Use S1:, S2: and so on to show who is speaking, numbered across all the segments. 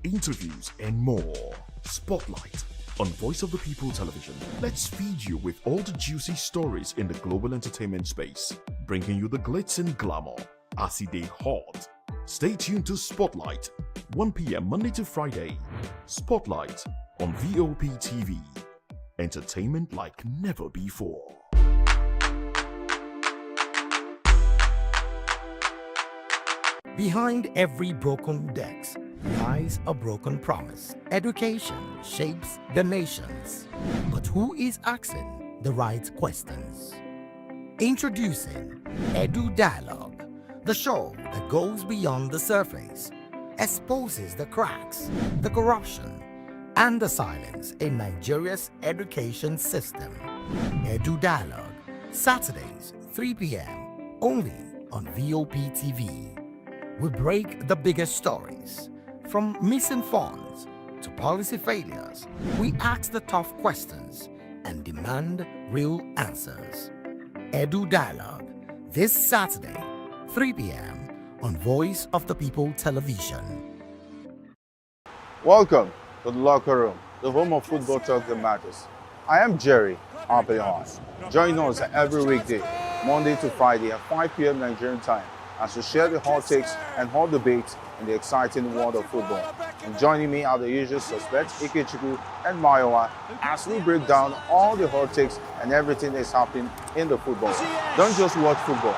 S1: interviews, and more. Spotlight on Voice of the People Television. Let's feed you with all the juicy stories in the global entertainment space, bringing you the glitz and glamour as it is hot. Stay tuned to Spotlight, 1 p.m. Monday to Friday. Spotlight on VOP TV. Entertainment like never before.
S2: Behind every broken desk lies a broken promise. Education shapes the nations. But who is asking the right questions? Introducing Edu Dialogue, the show that goes beyond the surface, exposes the cracks, the corruption, and the silence in Nigeria's education system. Edu Dialogue, Saturdays, 3 p.m., only on VOP TV. We break the biggest stories, from missing funds to policy failures. We ask the tough questions and demand real answers. Edu Dialogue, this Saturday, 3 p.m. on Voice of the People Television.
S3: Welcome to the locker room, the home of football talk that matters. I am Jerry Apelon. Join us every weekday, Monday to Friday at 5 p.m. Nigerian time, as we share the hot takes and hot debates in the exciting world of football. And joining me are the usual suspects, Ikechukwu and Mayowa, as we break down all the hot takes and everything that's happening in the football. Don't just watch football,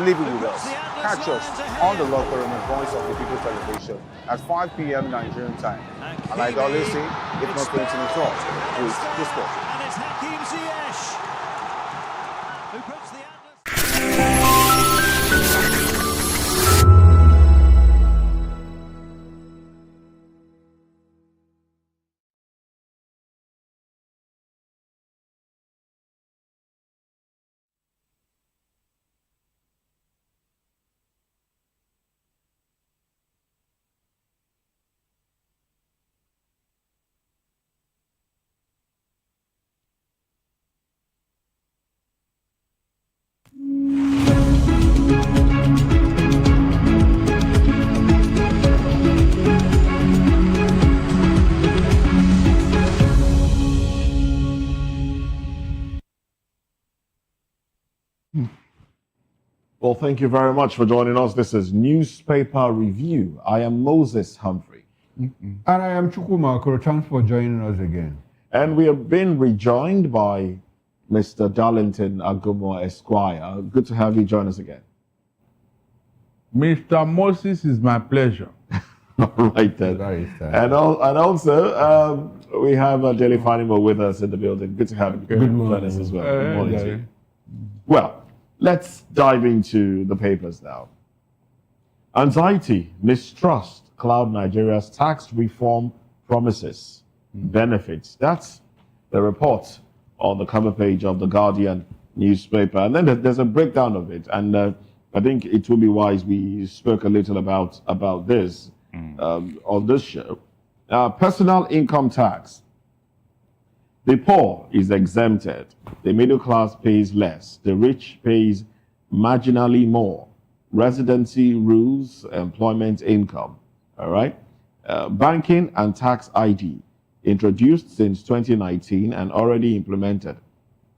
S3: live it with us. Catch us on the locker room and Voice of the People Television at 5 p.m. Nigerian time. And like I always say, if not 20 minutes off, please just go.
S4: And it's Hakim Ziyech, who puts the
S5: Well, thank you very much for joining us. This is Newspaper Review. I am Moses Humphrey.
S6: And I am Chukwuma Okoro. Thanks for joining us again.
S5: And we have been rejoined by Mr. Darlington Agumo Esquire. Good to have you join us again.
S6: Mr. Moses, is my pleasure.
S5: All right then. And also, we have Jelly Fanimo with us in the building. Good to have you.
S6: Good morning.
S5: Join us as well. Good morning to you. Well, let's dive into the papers now. Anxiety, mistrust cloud Nigeria's tax reform promises, benefits. That's the report on the cover page of the Guardian newspaper. And then there's a breakdown of it. And I think it will be wise we spoke a little about this on this show. Personal income tax. The poor is exempted. The middle class pays less. The rich pays marginally more. Residency rules, employment income. All right. Banking and tax ID introduced since 2019 and already implemented.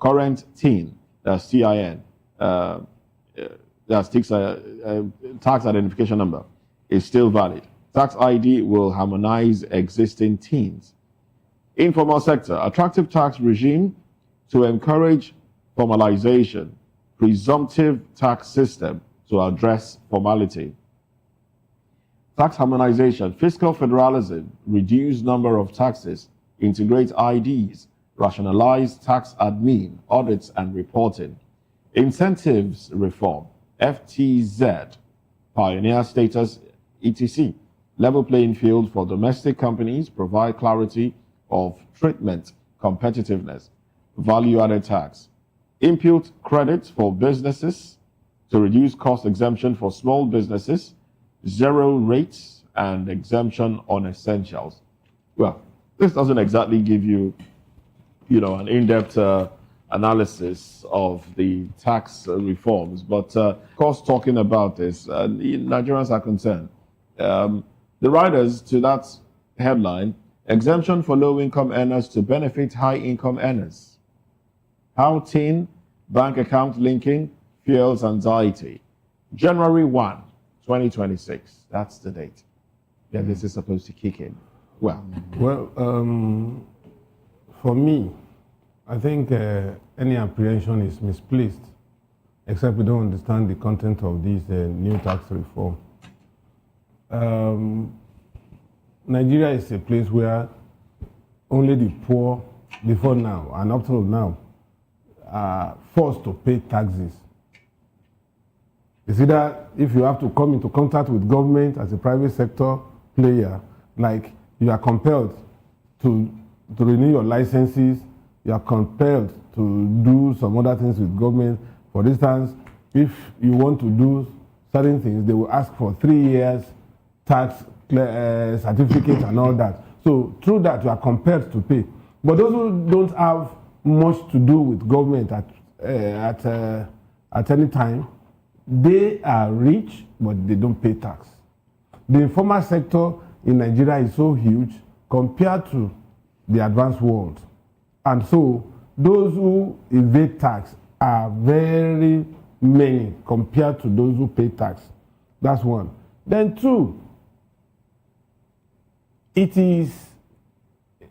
S5: Current TIN, that's TIN, that's tax identification number, is still valid. Tax ID will harmonize existing TINs. Informal sector, attractive tax regime to encourage formalization, presumptive tax system to address formality. Tax harmonization, fiscal federalism, reduce number of taxes, integrate IDs, rationalize tax admin, audits and reporting. Incentives reform, FTZ, pioneer status, etc. Level playing field for domestic companies, provide clarity of treatment, competitiveness, value-added tax. Impute credits for businesses to reduce cost exemption for small businesses, zero rates and exemption on essentials. Well, this doesn't exactly give you, an in-depth analysis of the tax reforms, but of course, talking about this, Nigerians are concerned. The riders to that headline, exemption for low-income earners to benefit high-income earners. How teen bank account linking fuels anxiety. January 1, 2026. That's the date. Yeah, this is supposed to kick in. Well,
S6: for me, I think any apprehension is misplaced, except we don't understand the content of this new tax reform. Nigeria is a place where only the poor, before now and up till now, are forced to pay taxes. It's either if you have to come into contact with government as a private sector player, like you are compelled to renew your licenses, you are compelled to do some other things with government. For instance, if you want to do certain things, they will ask for 3 years tax certificate and all that. So through that, you are compelled to pay. But those who don't have much to do with government at any time, they are rich, but they don't pay tax. The informal sector in Nigeria is so huge compared to the advanced world. And so those who evade tax are very many compared to those who pay tax. That's one. Then two, it is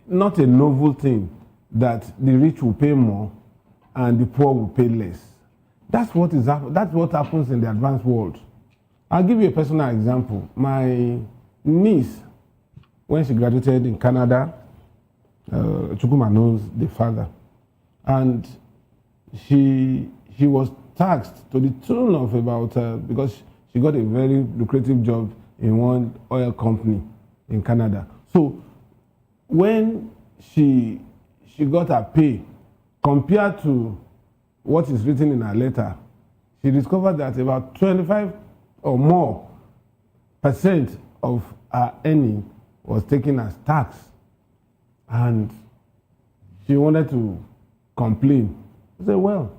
S6: not a novel thing that the rich will pay more and the poor will pay less. That's what happens in the advanced world. I'll give you a personal example. My niece, when she graduated in Canada, Chukuma knows the father, and she was taxed to the tune of about, because she got a very lucrative job in one oil company in Canada. So when she got her pay, compared to what is written in her letter, she discovered that about 25 or more % of her earning was taken as tax. And she wanted to complain. I said, well,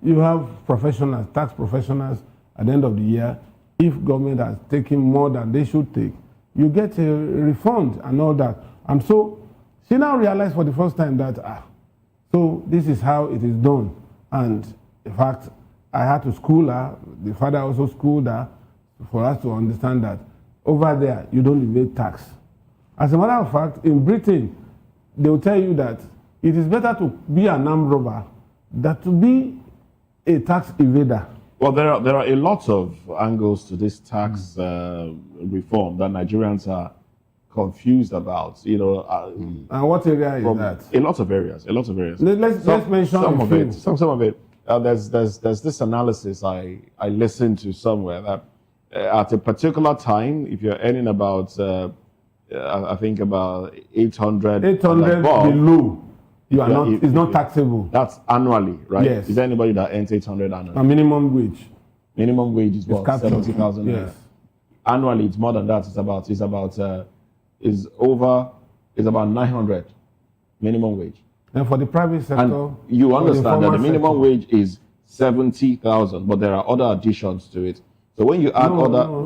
S6: you have professionals, tax professionals, at the end of the year, if government has taken more than they should take, you get a refund and all that. And so she now realized for the first time that, so this is how it is done. And in fact, I had to school her, the father also schooled her, for us to understand that over there, you don't evade tax. As a matter of fact, in Britain, they will tell you that it is better to be an armed robber than to be a tax evader.
S5: Well, there are a lot of angles to this tax reform that Nigerians are confused about. You know,
S6: and what area is that?
S5: A lot of areas. Let's
S6: mention
S5: some of it. Some of it. There's this analysis I listened to somewhere that at a particular time, if you're earning about I think about 800
S6: below, you are not. It's not taxable.
S5: That's annually, right?
S6: Yes.
S5: Is there anybody that earns 800 annually?
S6: A minimum wage.
S5: Minimum wage is what? 70,000.
S6: Yes.
S5: Annually, it's more than that. It's about 900 minimum wage.
S6: And for the private sector,
S5: and you understand that the minimum wage is 70,000, but there are other additions to it. So when you add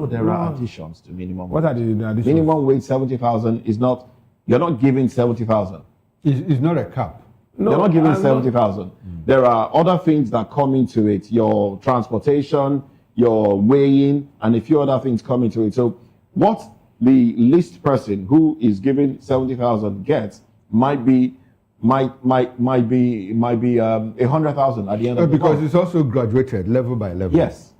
S5: there are additions to minimum wage.
S6: What are the additions?
S5: Minimum wage 70,000 is not. You're not giving 70,000.
S6: It's not a cap.
S5: No, you're not giving 70,000. There are other things that come into it. Your transportation, your weighing, and a few other things come into it. So what the least person who is giving 70,000 gets might be 100,000 at the end of the
S6: because
S5: month.
S6: it's also graduated level by level.
S5: Yes.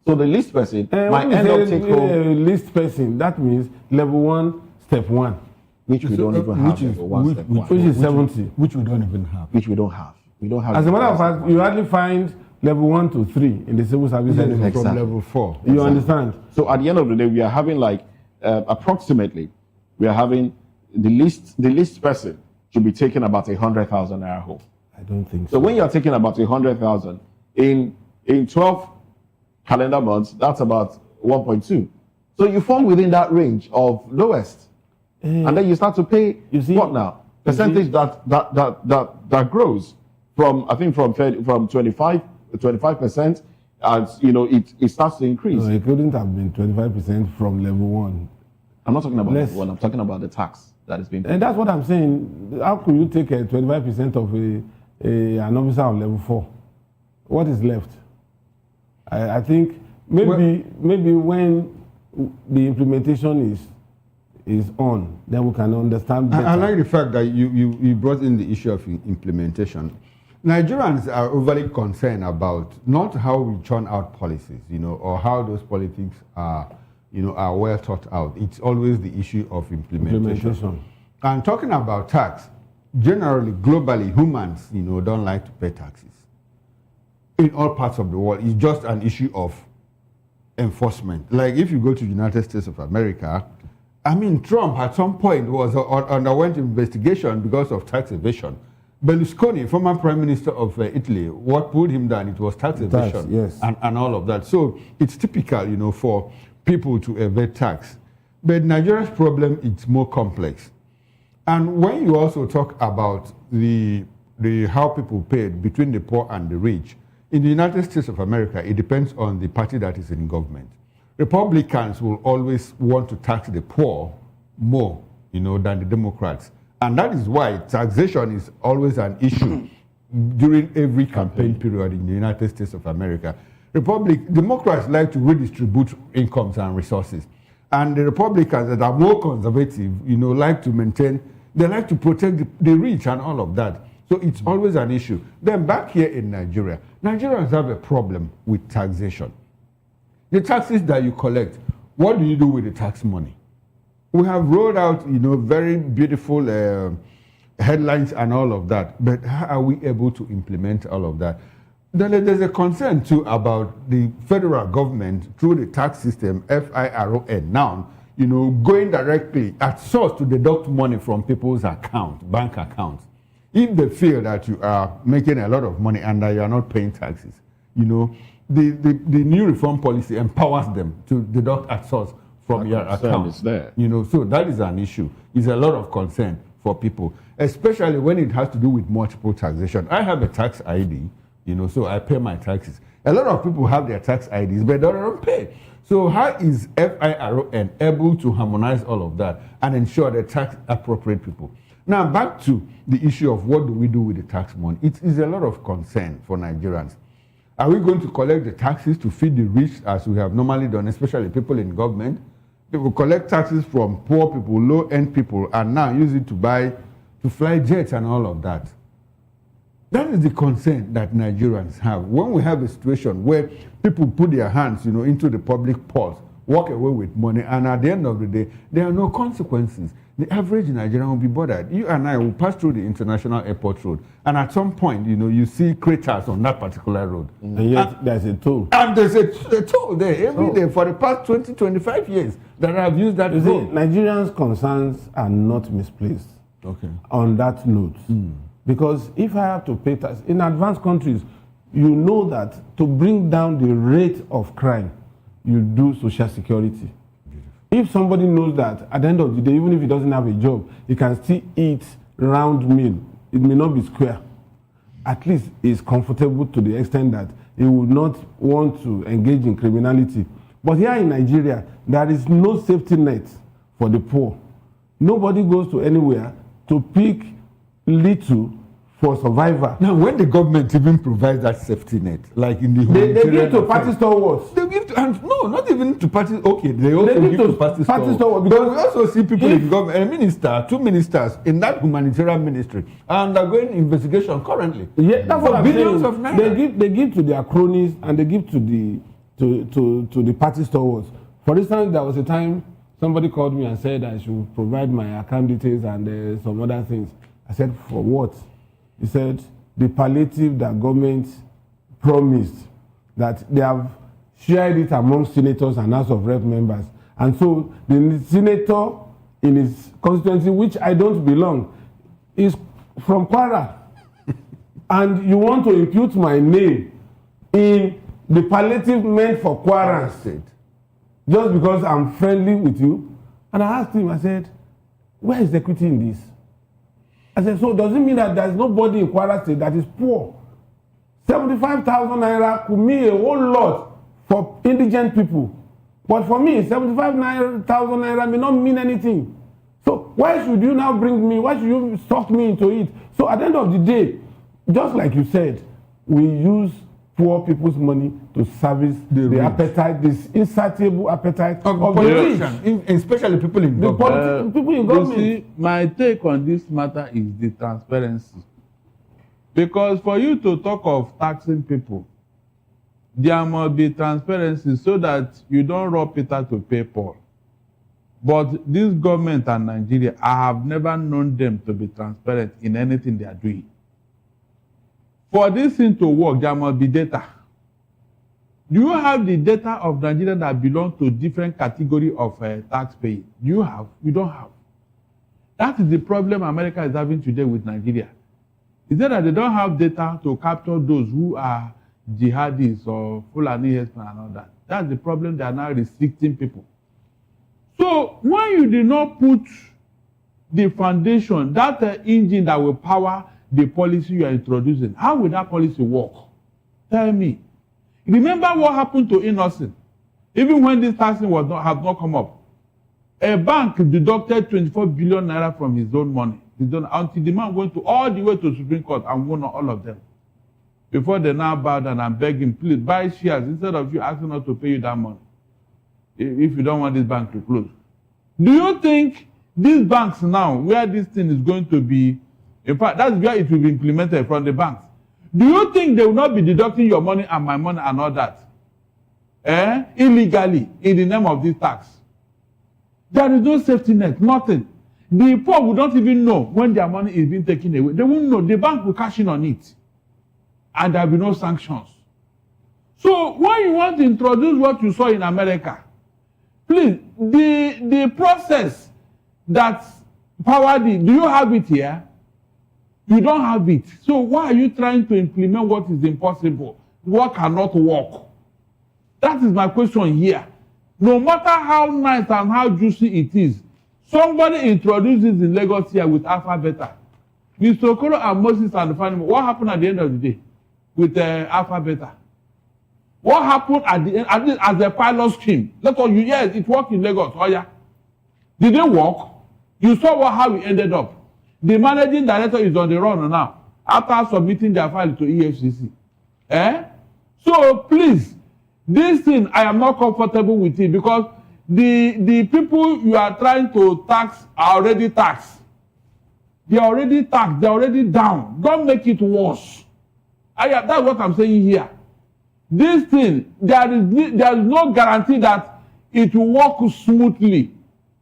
S5: So the least person might end up take home.
S6: Least person, that means level 1, step 1.
S5: Which we don't even have.
S6: Which is 70.
S7: Which we don't even have.
S5: Which we don't have. We don't have.
S6: As a matter of fact, you hardly find level 1 to 3 in the civil service anymore.
S5: Exactly.
S6: From level 4. You understand?
S5: So at the end of the day, we are having approximately, we are having the least person should be taking about 100,000 naira home.
S6: I don't think so.
S5: So when you are taking about 100,000 in 12 calendar months, that's about 1.2. So you fall within that range of lowest. And then you start to pay, what now? Percentage that grows from, I think, from 25%, and it starts to increase.
S6: No, it couldn't have been 25% from level 1.
S5: I'm not talking about
S6: Less.
S5: the one. I'm talking about the tax that is being paid.
S6: And that's what I'm saying. How could you take 25% of an officer on level 4? What is left? I think maybe when the implementation is on, then we can understand better.
S7: I like the fact that you brought in the issue of implementation. Nigerians are overly concerned about not how we churn out policies, or how those politics are well thought out. It's always the issue of implementation. And talking about tax, generally, globally, humans, don't like to pay taxes. In all parts of the world, it's just an issue of enforcement. Like if you go to the United States of America, I mean, Trump at some point underwent investigation because of tax evasion. Berlusconi, former prime minister of Italy, what pulled him down, it was tax evasion,
S6: yes.
S7: and all of that. So it's typical, for people to evade tax. But Nigeria's problem is more complex. And when you also talk about the how people pay between the poor and the rich, in the United States of America, it depends on the party that is in government. Republicans will always want to tax the poor more, than the Democrats. And that is why taxation is always an issue during every campaign period in the United States of America. Democrats like to redistribute incomes and resources. And the Republicans that are more conservative, like to protect the rich and all of that. So it's always an issue. Then back here in Nigeria, Nigerians have a problem with taxation. The taxes that you collect, what do you do with the tax money? We have rolled out, very beautiful headlines and all of that, but how are we able to implement all of that? Then there's a concern too about the federal government through the tax system, FIRON now, going directly at source to deduct money from people's bank accounts. If they feel that you are making a lot of money and that you are not paying taxes, the new reform policy empowers them to deduct at source from your account.
S5: Is there.
S7: So that is an issue. It's a lot of concern for people, especially when it has to do with multiple taxation. I have a tax ID, so I pay my taxes. A lot of people have their tax IDs, but they don't pay. So how is FIRON able to harmonize all of that and ensure they tax appropriate people? Now, back to the issue of what do we do with the tax money. It is a lot of concern for Nigerians. Are we going to collect the taxes to feed the rich as we have normally done, especially people in government? People collect taxes from poor people, low-end people, and now use it to fly jets and all of that. That is the concern that Nigerians have. When we have a situation where people put their hands, into the public purse, walk away with money, and at the end of the day, there are no consequences. The average Nigerian will be bothered. You and I will pass through the international airport road, and at some point, you see craters on that particular road.
S6: And yet there's a toll.
S7: And there's a toll there every day for the past 20, 25 years that I've used that road.
S6: Nigerians' concerns are not misplaced.
S7: Okay.
S6: On that note. Because if I have to pay tax, in advanced countries, you know that to bring down the rate of crime, you do social security. If somebody knows that at the end of the day, even if he doesn't have a job, he can still eat round meal. It may not be square. At least he's comfortable to the extent that he would not want to engage in criminality. But here in Nigeria, there is no safety net for the poor. Nobody goes to anywhere to pick little for survivor.
S7: Now, when the government even provides that safety net, like in the
S6: they give to party stalwarts.
S7: They give to, and no, not even to party. Okay, they also give to party stalwarts. Because we also see people in government, a minister, 2 ministers in that humanitarian ministry are undergoing investigation currently.
S6: Yeah, that's what I'm
S7: billions
S6: saying.
S7: Of naira.
S6: They give to their cronies and they give to the party stalwarts. For instance, there was a time somebody called me and said I should provide my account details and some other things. I said, for what? He said, the palliative that government promised, that they have shared it among senators and House of Rep members. And so the senator in his constituency, which I don't belong, is from Kwara. And you want to impute my name in the palliative meant for Kwara State, just because I'm friendly with you? And I asked him, I said, where is equity in this? I said, so does it mean that there's nobody in Kwara State that is poor? 75,000 naira could mean a whole lot for indigent people. But for me, 75,000 naira may not mean anything. So why should you now bring me, why should you suck me into it? So at the end of the day, just like you said, we use poor people's money to service the appetite, this insatiable appetite of the rich.
S7: Especially people in
S6: government. People in government.
S8: You see, my take on this matter is the transparency. Because for you to talk of taxing people, there must be transparency so that you don't rob Peter to pay Paul. But this government and Nigeria, I have never known them to be transparent in anything they are doing. For this thing to work, there must be data. Do you have the data of Nigeria that belong to different category of tax paying? You have, you don't have. That is the problem America is having today with Nigeria. Is that they don't have data to capture those who are jihadis or Fulani herdsmen and all that. That's the problem. They are now restricting people. So when you did not put the foundation, that engine that will power the policy you are introducing, how will that policy work? Tell me. Remember what happened to Innocent? Even when this taxing has not come up, a bank deducted 24 billion naira from his own money. Until the man went all the way to Supreme Court and won all of them. Before they now bow down and beg him, please buy shares instead of you asking us to pay you that money. If you don't want this bank to close. Do you think these banks now, where this thing is going to be, in fact, that's where it will be implemented from the banks. Do you think they will not be deducting your money and my money and all that? Illegally, in the name of this tax. There is no safety net, nothing. The poor will not even know when their money is being taken away. They won't know. The bank will cash in on it. And there will be no sanctions. So when you want to introduce what you saw in America, please, the process that powered it, do you have it here? You don't have it. So why are you trying to implement what is impossible? What cannot work? That is my question here. No matter how nice and how juicy it is, somebody introduces in Lagos here with Alpha Beta. Mr. Okoro and Moses and the family, what happened at the end of the day with Alpha Beta? What happened at the end, at least as a pilot scheme? Yes, it worked in Lagos. Oh yeah. Did it work? You saw how it ended up. The managing director is on the run now after submitting their file to EFCC. So please, this thing I am not comfortable with it because the people you are trying to tax are already taxed. They are already taxed. They are already down. Don't make it worse. That's what I'm saying here. This thing, there is no guarantee that it will work smoothly.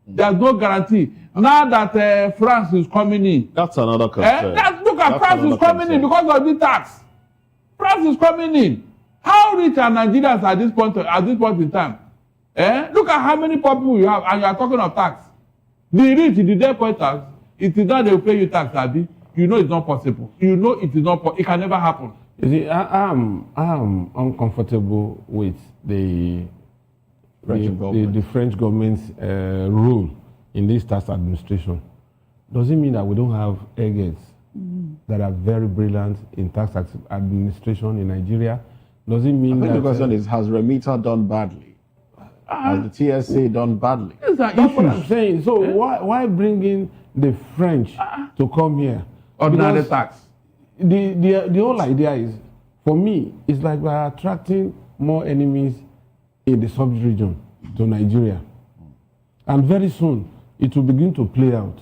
S8: There's no guarantee. Now that France is coming in.
S5: That's another concern.
S8: Look at France is coming in because of the tax. France is coming in. How rich are Nigerians at this point in time? Look at how many people you have, and you are talking of tax. The rich, the debt point tax, it is not they will pay you tax, Abi. You know it's not possible. You know it is not. It can never happen.
S6: You see, I'm uncomfortable with the French government's role in this tax administration. Does it mean that we don't have eggheads that are very brilliant in tax administration in Nigeria? Does it mean
S5: I think
S6: that
S5: the question is, has Remita done badly? Has the TSA done badly?
S6: That's what I'm saying. So why bring in the French to come here?
S8: Ordinary tax.
S6: The whole idea is, for me, it's like we're attracting more enemies in the sub-region to Nigeria. And very soon, it will begin to play out.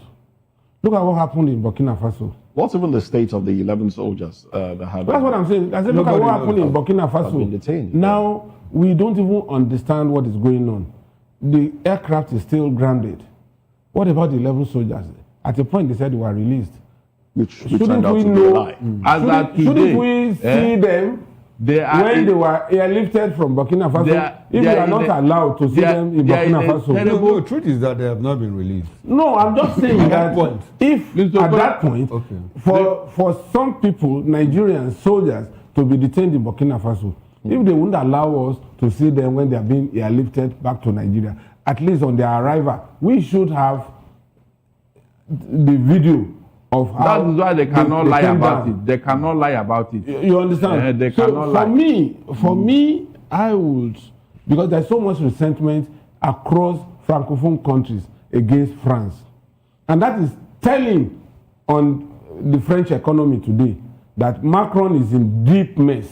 S6: Look at what happened in Burkina Faso.
S5: What's even the state of the 11 soldiers that have...
S6: That's what I'm saying. I said, look at what happened in Burkina Faso.
S5: Been detained.
S6: Now, we don't even understand what is going on. The aircraft is still grounded. What about the 11 soldiers? At a point, they said they were released.
S5: Which turned out to be a lie.
S6: Shouldn't we see them when they were airlifted from Burkina Faso? If we are not allowed to see them in Burkina Faso.
S7: No, the truth is that they have not been released.
S6: No, I'm just saying that if at that point, for some people, Nigerian soldiers, to be detained in Burkina Faso, if they wouldn't allow us to see them when they are being airlifted back to Nigeria, at least on their arrival, we should have the video of how
S8: that is why they cannot lie about it. They cannot lie about it.
S6: You understand?
S8: They cannot lie.
S6: For me, I would because there's so much resentment across Francophone countries against France. And that is telling on the French economy today that Macron is in deep mess.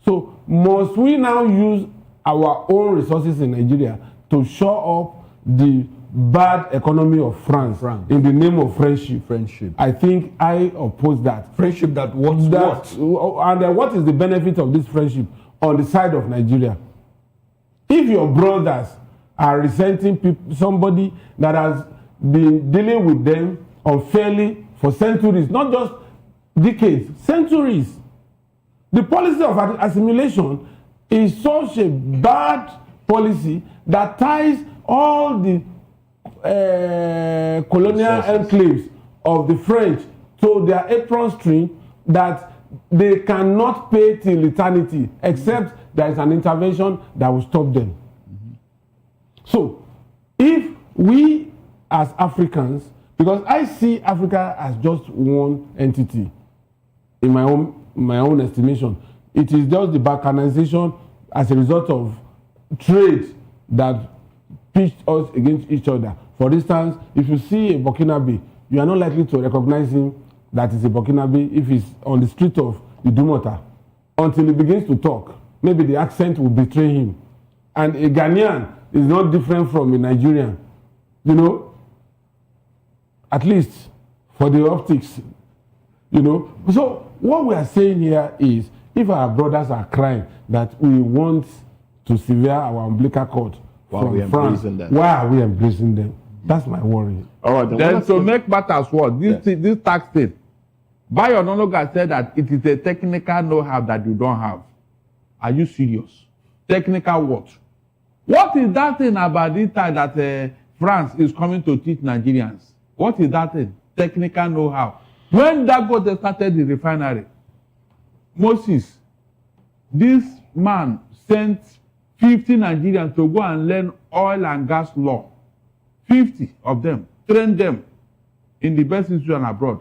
S6: So must we now use our own resources in Nigeria to shore up the bad economy of France in the name of friendship? I think I oppose that.
S7: Friendship that wants what?
S6: And what is the benefit of this friendship on the side of Nigeria? If your brothers are resenting somebody that has been dealing with them unfairly for centuries, not just decades, centuries, the policy of assimilation is such a bad policy that ties all the colonial enclaves of the French to their apron string that they cannot pay till eternity except there is an intervention that will stop them. So if we as Africans, because I see Africa as just one entity in my own estimation, it is just the balkanization as a result of trade that pitched us against each other. For instance, if you see a Burkinabe, you are not likely to recognize him that is a Burkinabe if he's on the street of Idumota until he begins to talk. Maybe the accent will betray him. And a Ghanaian is not different from a Nigerian, you know, at least for the optics, you know. So what we are saying here is, if our brothers are crying that we want to sever our umbilical cord from France, why are we embracing them? That's my worry.
S5: All right.
S8: Then to make matters worse, this tax thing, Bayo Onanuga said that it is a technical know-how that you don't have. Are you serious? Technical what? What is that thing about this time that France is coming to teach Nigerians? What is that thing? Technical know-how. When Dangote started the refinery, Moses, this man sent 50 Nigerians to go and learn oil and gas law. 50 of them, train them in the best institution abroad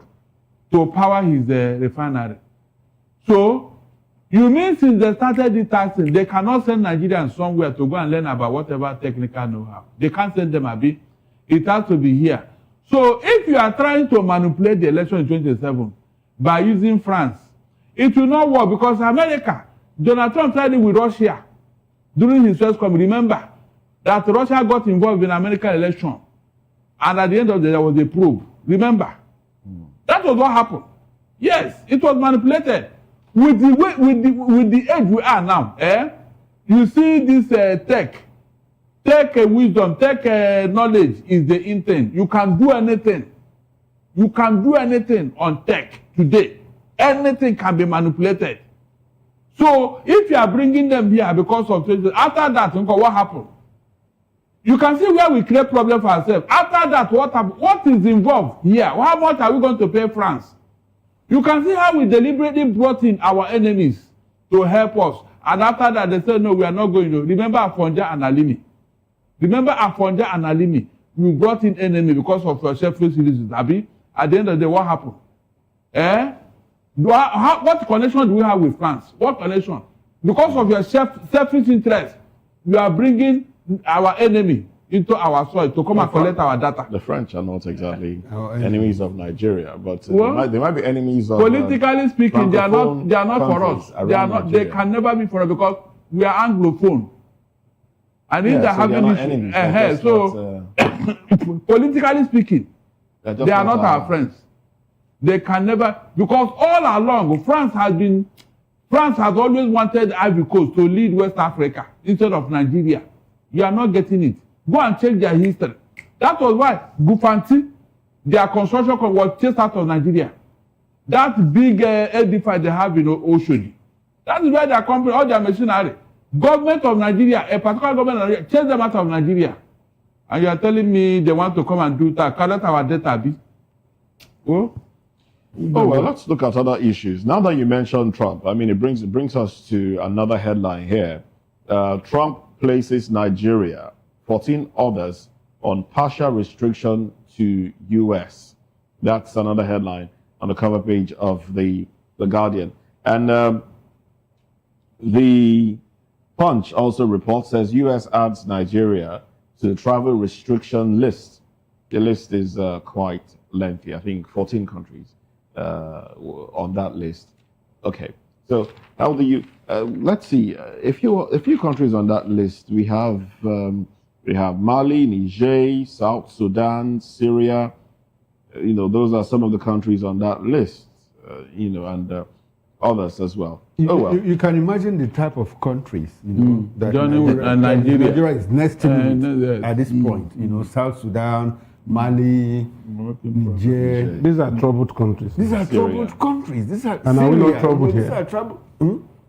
S8: to power his refinery. So, you mean since they started the taxing, they cannot send Nigerians somewhere to go and learn about whatever technical know-how. They can't send them a bit. It has to be here. So, if you are trying to manipulate the election in 2027 by using France, it will not work because America, Donald Trump tried it with Russia during his first coming. Remember that Russia got involved in American election, and at the end of the day, there was a probe. Remember, that was what happened. Yes, it was manipulated. With the age we are now, you see this tech wisdom, knowledge is the intent. You can do anything. You can do anything on tech today. Anything can be manipulated. So if you are bringing them here because of after that, what happened? You can see where we create problem for ourselves. After that, what is involved here? How much are we going to pay France? You can see how we deliberately brought in our enemies to help us. And after that, they said, no, we are not going to. Remember Afonja and Alimi. Remember Afonja and Alimi. You brought in enemy because of your selfish reasons. Abi, at the end of the day, what happened? What connection do we have with France? What connection? Because of your selfish interest, you are bringing our enemy into our soil to come and collect our data.
S5: The French are not exactly enemies of Nigeria, but they might be enemies of.
S8: Politically speaking, they are not for us. They are not. They can never be for us because we are Anglophone. And if they're having issues, politically speaking, they are not our friends. They can never, because all along France has always wanted Ivory Coast to lead West Africa instead of Nigeria. You are not getting it. Go and check their history. That was why Gufanti, their construction was chased out of Nigeria. That big edifice they have in Oshodi. That is where their company, all their machinery, government of Nigeria, a particular government of Nigeria, chased them out of Nigeria. And you are telling me they want to come and do that, collect our data, be? Oh,
S5: well, let's look at other issues. Now that you mentioned Trump, I mean, it brings us to another headline here. Trump places Nigeria, 14 others on partial restriction to U.S. That's another headline on the cover page of the Guardian. And the Punch also reports, says U.S. adds Nigeria to the travel restriction list. The list is quite lengthy. I think 14 countries on that list. Okay, so how do you? Let's see. A few countries on that list. We have Mali, Niger, South Sudan, Syria. Those are some of the countries on that list. And others as well.
S7: You can imagine the type of countries, that
S8: Nigeria
S7: is nesting with at this point. South Sudan, Mali, Niger.
S6: These are troubled countries.
S7: These are troubled countries. These are
S6: and are we not troubled here?
S7: These are troubled.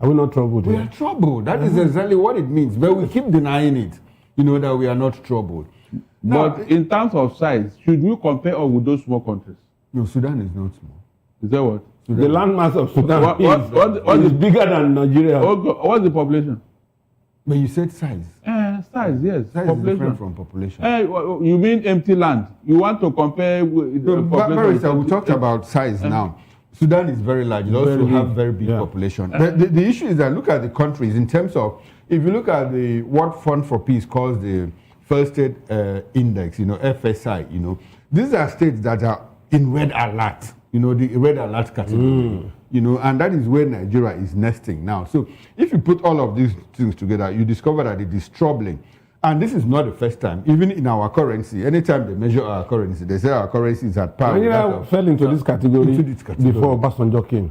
S6: Are we not troubled
S7: We
S6: here?
S7: are troubled. That is exactly what it means. But we keep denying it. That we are not troubled.
S8: But in terms of size, should we compare us with those small countries?
S7: No, Sudan is not small.
S8: Is that what?
S6: The landmass of Sudan
S8: what
S6: is bigger than Nigeria.
S8: What's the population?
S7: But you said size.
S8: Size, yes.
S7: Size
S8: population.
S7: is different from population.
S8: You mean empty land? You want to compare with the population?
S7: Barrister, we talked about size now. Sudan is very large. It also have very big population. The issue is that look at the countries in terms of, if you look at what Fund for Peace calls the First State Index, FSI, these are states that are in red alert, the red alert category, and that is where Nigeria is nesting now. So if you put all of these things together, you discover that it is troubling. And this is not the first time. Even in our currency, anytime they measure our currency, they say our currency is at par.
S6: Nigeria fell into this category before Obasanjo came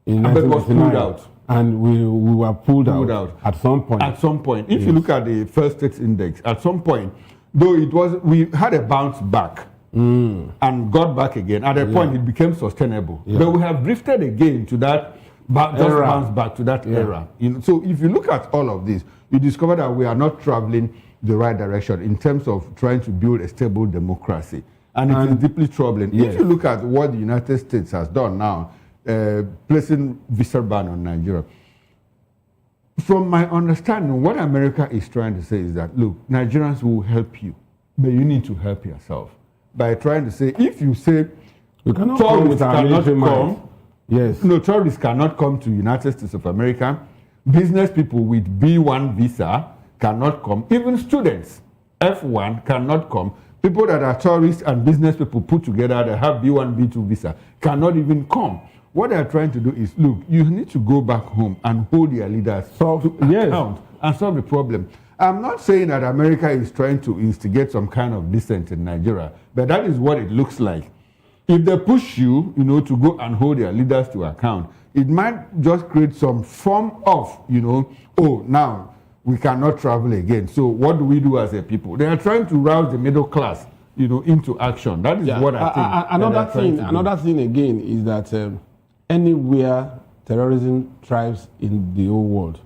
S6: in 1999. And we were pulled out at some point.
S7: At some point. If you look at the First States Index, at some point, though we had a bounce back and got back again. At a point, it became sustainable. But we have drifted again to that, bounce back to that era. So if you look at all of this, you discover that we are not traveling the right direction in terms of trying to build a stable democracy. And it is deeply troubling. If you look at what the United States has done now, placing visa ban on Nigeria. From my understanding, what America is trying to say is that, look, Nigerians will help you, but you need to help yourself. By trying to say, if you say tourists cannot come, tourists cannot come to United States of America, business people with B1 visa cannot come, even students, F1 cannot come. People that are tourists and business people put together that have B1, B2 visa cannot even come. What they are trying to do is, look, you need to go back home and hold your leaders to account and solve the problem. I'm not saying that America is trying to instigate some kind of dissent in Nigeria, but that is what it looks like. If they push you, to go and hold your leaders to account, it might just create some form of, now we cannot travel again. So what do we do as a people? They are trying to rouse the middle class, into action. That is what I think.
S6: Another thing again is that anywhere terrorism thrives in the whole world,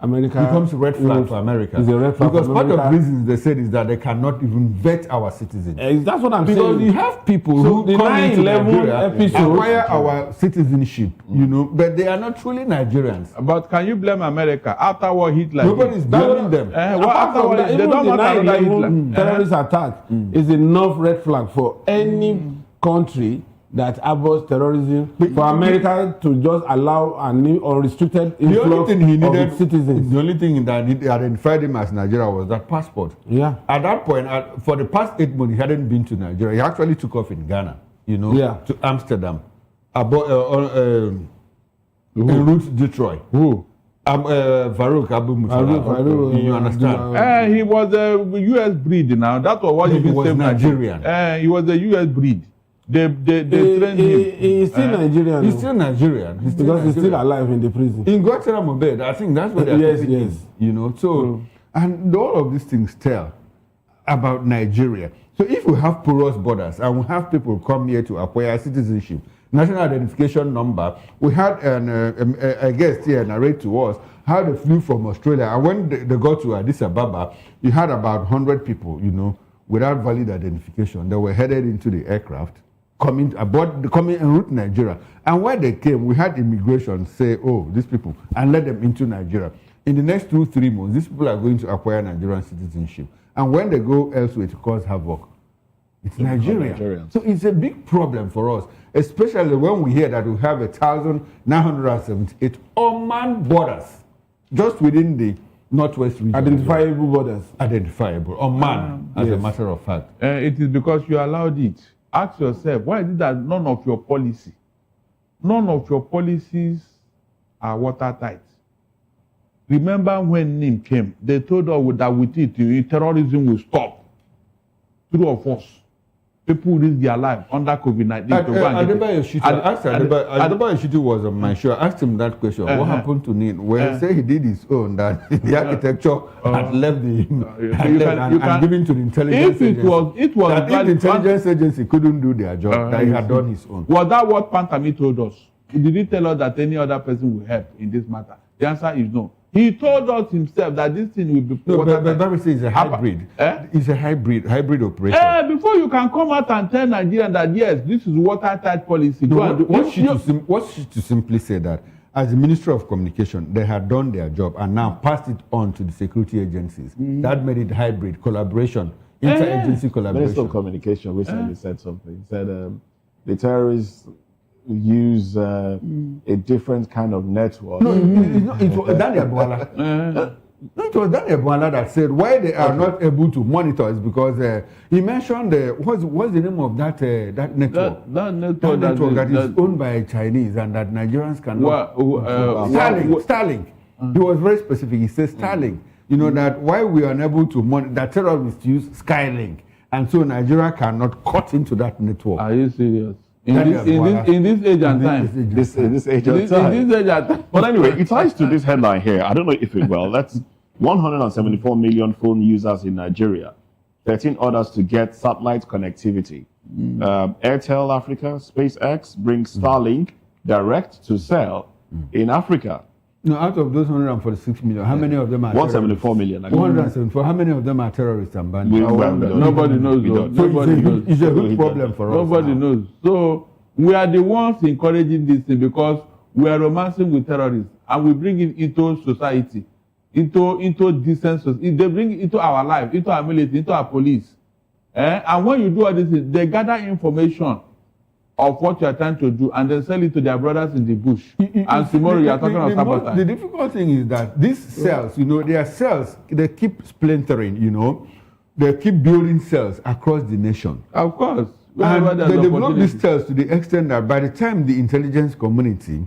S6: America
S7: becomes a red flag for America.
S6: Is a red flag
S7: because
S6: for
S7: part
S6: America.
S7: of the reasons they said is that they cannot even vet our citizens.
S6: That's what I'm saying.
S7: Because you have people who come into Nigeria, acquire our citizenship, but they are not truly Nigerians.
S8: But can you blame America? After what Hitler
S7: Nobody is blaming them.
S8: They don't want another Hitler.
S6: Terrorist attack is enough red flag for any country that abhors terrorism, for America to just allow an unrestricted influx of its citizens.
S7: The only thing that identified him as Nigeria was that passport.
S6: Yeah.
S7: At that point, for the past 8 months, he hadn't been to Nigeria. He actually took off in Ghana, to Amsterdam, en route Detroit.
S6: Who?
S7: Farouk Abu Musa. You understand?
S8: He was a U.S. breed now. That was what
S7: he was Nigerian.
S8: He was a U.S. breed. They trained him.
S6: He's still Nigerian.
S7: He's still Nigerian.
S6: He's still alive in the prison.
S7: In Guantanamo Bay, I think that's what they're him. So, and all of these things tell about Nigeria. So if we have porous borders and we have people come here to acquire citizenship, national identification number, we had a guest here narrate to us how they flew from Australia, and when they got to Addis Ababa, you had about 100 people, without valid identification. They were headed into the aircraft, coming en route Nigeria. And when they came, we had immigration say, oh, these people, and let them into Nigeria. In the next 2-3 months, these people are going to acquire Nigerian citizenship. And when they go elsewhere to cause havoc, it's Nigeria. So it's a big problem for us, especially when we hear that we have 1,978 unmanned borders. just within the northwest region.
S6: Identifiable borders.
S7: Identifiable, unmanned, as a matter of fact.
S8: It is because you allowed it. Ask yourself, why is it that none of your policies are watertight? Remember when NIM came, they told us that with it, terrorism will stop. Two of us, people risk their life under COVID-19.
S7: Adebayo Shitu was on my show. I asked him that question. What happened to NIM? Well, he said he did his own, that the architecture had left and given to the intelligence agency. If the intelligence agency couldn't do their job, that he had done his own.
S8: Was that what Pantami told us? Did he tell us that any other person will help in this matter? The answer is no. He told us himself that this thing will be.
S7: No, but it's a hybrid. It's a hybrid operation.
S8: Before you can come out and tell Nigerians that yes, this is watertight policy.
S7: No, what she to simply say that as the Minister of Communication, they had done their job and now passed it on to the security agencies. That made it hybrid collaboration, interagency collaboration.
S5: Minister of Communication recently said something. He said the terrorists use a different kind of network.
S7: No, it was Daniel Bwala. No, it was Daniel Bwala that said why they are not able to monitor is because he mentioned what's the name of that network? That network that is owned by Chinese and that Nigerians cannot. Starlink. He was very specific. He said Starlink. You know that why we are unable to monitor that terrorists use Skylink, and so Nigeria cannot cut into that network.
S8: Are you serious? In this age and time.
S5: This age and time. But anyway, it ties to this headline here. I don't know if it will. That's 174 million phone users in Nigeria. 13 others to get satellite connectivity. Airtel Africa, SpaceX brings Starlink direct to sell in Africa.
S7: No, out of those 146 million, how many of them are
S5: 174 million.
S7: 174. How many of them are terrorists and bandits?
S8: Nobody knows.
S7: It's a good problem for us.
S8: Nobody knows. So we are the ones encouraging this thing because we are romancing with terrorists and we bring it into society, into decent society. They bring it into our life, into our military, into our police. And when you do all this, they gather information of what you are trying to do and then sell it to their brothers in the bush. And tomorrow you are talking about sabotage.
S7: The difficult thing is that these cells, their cells, they keep splintering, they keep building cells across the nation.
S8: Of course.
S7: And they develop these cells to the extent that by the time the intelligence community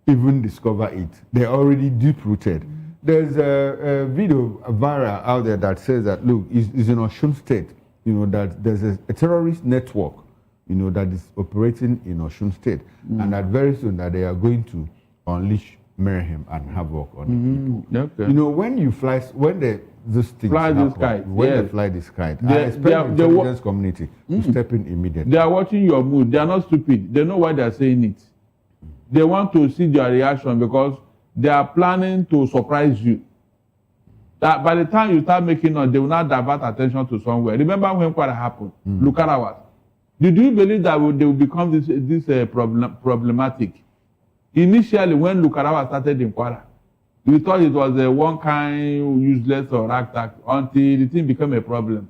S7: even discover it, they're already deep-rooted. There's a video viral out there that says that, look, it's in Osun State, that there's a terrorist network that is operating in Osun State, and that very soon that they are going to unleash mayhem and havoc on the people.
S8: Okay.
S7: When you fly, these things
S8: fly
S7: happen,
S8: this kite,
S7: they fly this kite, I expect the intelligence community to step in immediately.
S8: They are watching your mood. They are not stupid. They know why they are saying it. They want to see your reaction because they are planning to surprise you. That by the time you start making noise, they will not divert attention to somewhere. Remember when what happened? Look at ours. Did you believe that they will become this problematic? Initially, when Lukarawa started in Kwara, we thought it was a one kind useless or ragtag until the thing became a problem.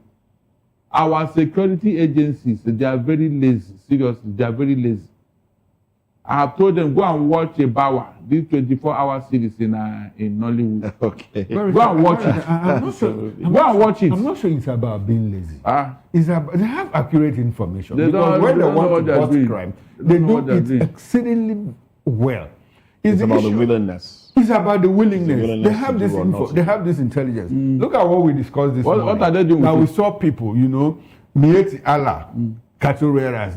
S8: Our security agencies, they are very lazy. Seriously, they are very lazy. I have told them, go and watch a Bawa, this 24-hour series in Nollywood.
S5: Okay.
S8: Go and watch it.
S7: I'm not sure.
S8: Go and watch it.
S7: I'm not sure it's about being lazy. It's about, they have accurate information. Because when they want to bust crime, they do it exceedingly well.
S5: It's about the willingness.
S7: It's about the willingness. They have this info. They have this intelligence. Look at what we discussed this morning.
S8: What are they doing?
S7: Now we saw people, Mieti Allah, cattle rearers,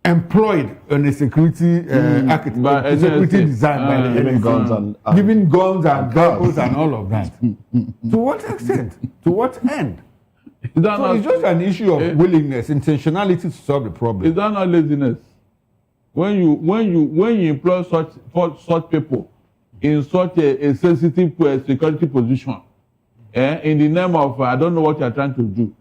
S7: employed on a security security design by the
S5: giving
S7: guns and goggles and all of that. To what extent? To what end? So it's just an issue of willingness, intentionality to solve the problem.
S8: Is that not laziness? When you employ such people in such a sensitive security position, in the name of I don't know what you are trying to do.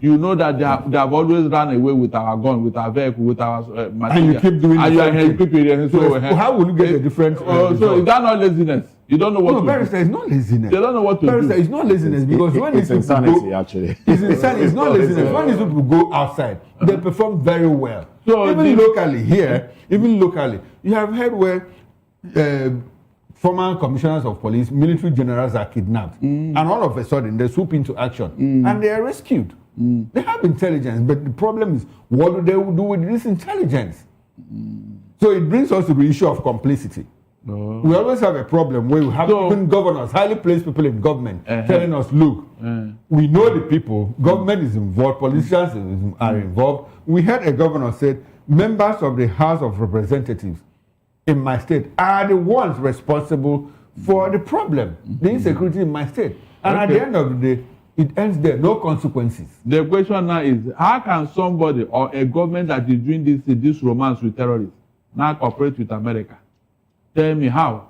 S8: You know that they have always run away with our gun, with our vehicle, with our material.
S7: And you keep doing
S8: the
S7: same thing. How will you get a different
S8: so is that not laziness? You don't know what to do.
S7: Barrister, it's not laziness.
S8: They don't know what to do.
S7: It's not laziness because when
S5: it's insanity, actually.
S7: It's insanity. It's not laziness. When these people go outside, they perform very well. So even locally, you have heard where former commissioners of police, military generals are kidnapped. And all of a sudden, they swoop into action and they are rescued. They have intelligence, but the problem is, what do they do with this intelligence? So it brings us to the issue of complicity. We always have a problem where we have even governors, highly placed people in government, telling us, look, we know the people, government is involved, politicians are involved. We had a governor said, members of the House of Representatives in my state are the ones responsible for the problem, the insecurity in my state. And at the end of the day, it ends there, no consequences.
S8: The question now is, how can somebody or a government that is doing this romance with terrorists now cooperate with America? Tell me how.